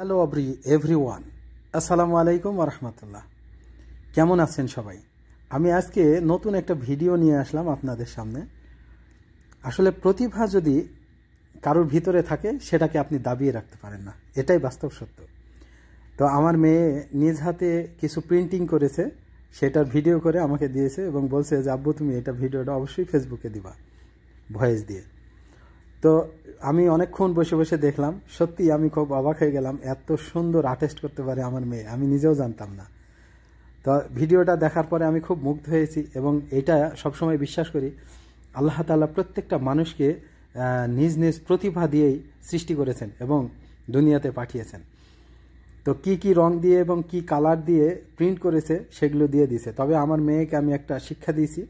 Hello everyone, আসসালামু আলাইকুম ওয়া রাহমাতুল্লাহ। কেমন আছেন সবাই? আমি আজকে নতুন একটা ভিডিও নিয়ে আসলাম আপনাদের সামনে। আসলে প্রতিভা যদি কারোর ভিতরে থাকে সেটাকে আপনি দাবিয়ে রাখতে পারেন না, এটাই বাস্তব সত্য। তো আমার মেয়ে নিজ হাতে কিছু প্রিন্টিং করেছে, সেটার ভিডিও করে আমাকে দিয়েছে এবং বলছে যে আব্বু তুমি এটা ভিডিওটা অবশ্যই ফেসবুকে দিবা ভয়েস দিয়ে। তো আমি অনেকক্ষণ বসে বসে দেখলাম, সত্যি আমি খুব অবাক হয়ে গেলাম, এত সুন্দর আর্টিস্ট করতে পারে আমার মেয়ে, আমি নিজেও জানতাম না। তো ভিডিওটা দেখার পরে আমি খুব মুগ্ধ হয়েছি এবং এটা সবসময় বিশ্বাস করি আল্লাহ তাআলা প্রত্যেকটা মানুষকে নিজ নিজ প্রতিভা দিয়েই সৃষ্টি করেছেন এবং দুনিয়াতে পাঠিয়েছেন। তো কি কি রং দিয়ে এবং কি কালার দিয়ে প্রিন্ট করেছে সেগুলো দিয়ে দিয়েছে। তবে আমার মেয়েকে আমি একটা শিক্ষা দিয়েছি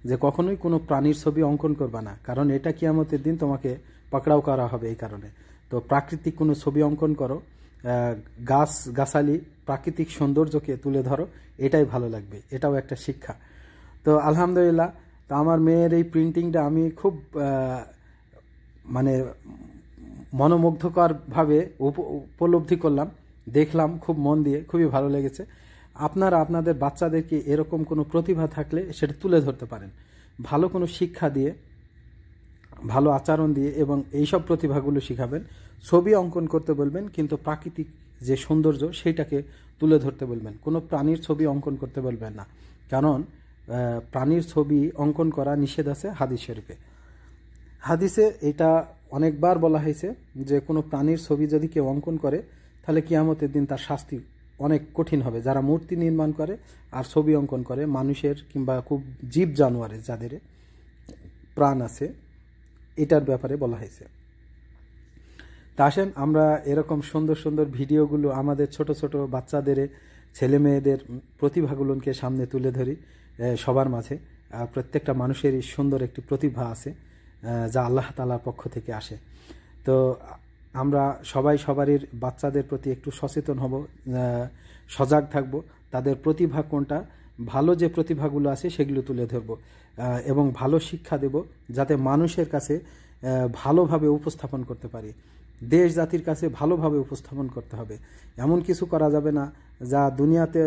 যে কখনোই কোনো প্রাণীর ছবি অঙ্কন করবা না, কারণ এটা কিয়ামতের দিন তোমাকে পাকড়াও করা হবে এই কারণে। তো প্রাকৃতিক কোনো ছবি অঙ্কন করো, গাছালি প্রাকৃতিক সৌন্দর্যকে তুলে ধরো, এটাই ভালো লাগবে, এটাও একটা শিক্ষা। তো আলহামদুলিল্লাহ, তো আমার মেয়ের এই প্রিন্টিংটা আমি খুব মানে মনোমুগ্ধকরভাবে উপলব্ধি করলাম, দেখলাম খুব মন দিয়ে, খুবই ভালো লেগেছে। আপনারা আপনাদের বাচ্চাদেরকে এরকম কোনো প্রতিভা থাকলে সেটা তুলে ধরতে পারেন, ভালো কোনো শিক্ষা দিয়ে, ভালো আচরণ দিয়ে এবং এইসব প্রতিভাগুলো শিখাবেন। ছবি অঙ্কন করতে বলবেন, কিন্তু প্রাকৃতিক যে সৌন্দর্য সেইটাকে তুলে ধরতে বলবেন। কোনো প্রাণীর ছবি অঙ্কন করতে বলবেন না, কারণ প্রাণীর ছবি অঙ্কন করা নিষেধ আছে হাদিস শরীফে। হাদিসে এটা অনেকবার বলা হয়েছে যে কোনো প্রাণীর ছবি যদি কেউ অঙ্কন করে তাহলে কিয়ামতের দিন তার শাস্তি অনেক কঠিন হবে। যারা মূর্তি নির্মাণ করে আর ছবি অঙ্কন করে মানুষের কিংবা খুব জীব জানোয়ারের যাদের প্রাণ আছে, এটার ব্যাপারে বলা হয়েছে। তা আসেন আমরা এরকম সুন্দর সুন্দর ভিডিওগুলো আমাদের ছোট ছোট বাচ্চাদের, ছেলে মেয়েদের প্রতিভাগুলোকে সামনে তুলে ধরি সবার মাঝে। প্রত্যেকটা মানুষেরই সুন্দর একটি প্রতিভা আছে যা আল্লাহ তাআলার পক্ষ থেকে আসে। তো আমরা সবাই সবারই বাচ্চাদের প্রতি একটু সচেতন হব, সজাগ থাকব, তাদের প্রতিভা কোনটা, ভালো যে প্রতিভাগুলো আছে সেগুলো তুলে ধরব এবং ভালো শিক্ষা দেব যাতে মানুষের কাছে ভালোভাবে উপস্থাপন করতে পারি। দেশ জাতির কাছে ভালোভাবে উপস্থাপন করতে হবে। এমন কিছু করা যাবে না যা দুনিয়াতে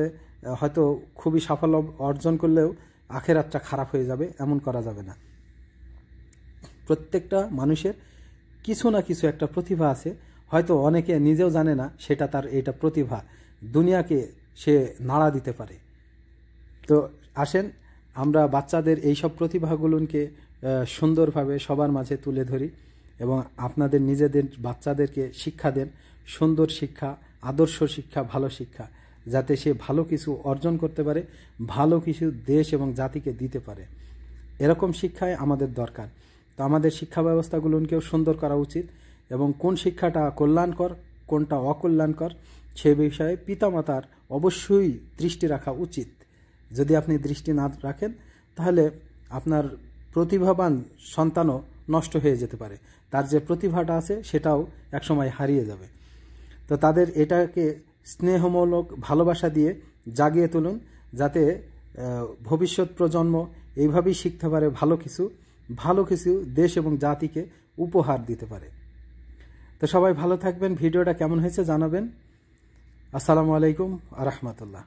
হয়তো খুবই সাফল্য অর্জন করলেও আখেরাতটা খারাপ হয়ে যাবে, এমন করা যাবে না। প্রত্যেকটা মানুষের কিছু না কিছু একটা প্রতিভা আছে, হয়তো অনেকে নিজেও জানে না সেটা তার এটা প্রতিভা, দুনিয়াকে সে নাড়া দিতে পারে। তো আসেন আমরা বাচ্চাদের এইসব প্রতিভাগুলোকে সুন্দরভাবে সবার মাঝে তুলে ধরি এবং আপনাদের নিজেদের বাচ্চাদেরকে শিক্ষা দেন, সুন্দর শিক্ষা, আদর্শ শিক্ষা, ভালো শিক্ষা, যাতে সে ভালো কিছু অর্জন করতে পারে, ভালো কিছু দেশ এবং জাতিকে দিতে পারে। এরকম শিক্ষাই আমাদের দরকার। তো আমাদের শিক্ষা ব্যবস্থাগুলোকেও সুন্দর করা উচিত এবং কোন শিক্ষাটা কল্যাণকর কোনটা অকল্যাণকর সে বিষয়ে পিতামাতার অবশ্যই দৃষ্টি রাখা উচিত। যদি আপনি দৃষ্টি না রাখেন তাহলে আপনার প্রতিভাবান সন্তানও নষ্ট হয়ে যেতে পারে, তার যে প্রতিভাটা আছে সেটাও একসময় হারিয়ে যাবে। তো তাদের এটাকে স্নেহমূলক ভালোবাসা দিয়ে জাগিয়ে তুলুন, যাতে ভবিষ্যৎ প্রজন্ম এইভাবেই শিখতে পারে ভালো কিছু দেশ এবং জাতিকে উপহার দিতে পারে। তো সবাই ভালো থাকবেন, ভিডিওটা কেমন হয়েছে জানাবেন। আসসালামু আলাইকুম ওয়া রাহমাতুল্লাহ।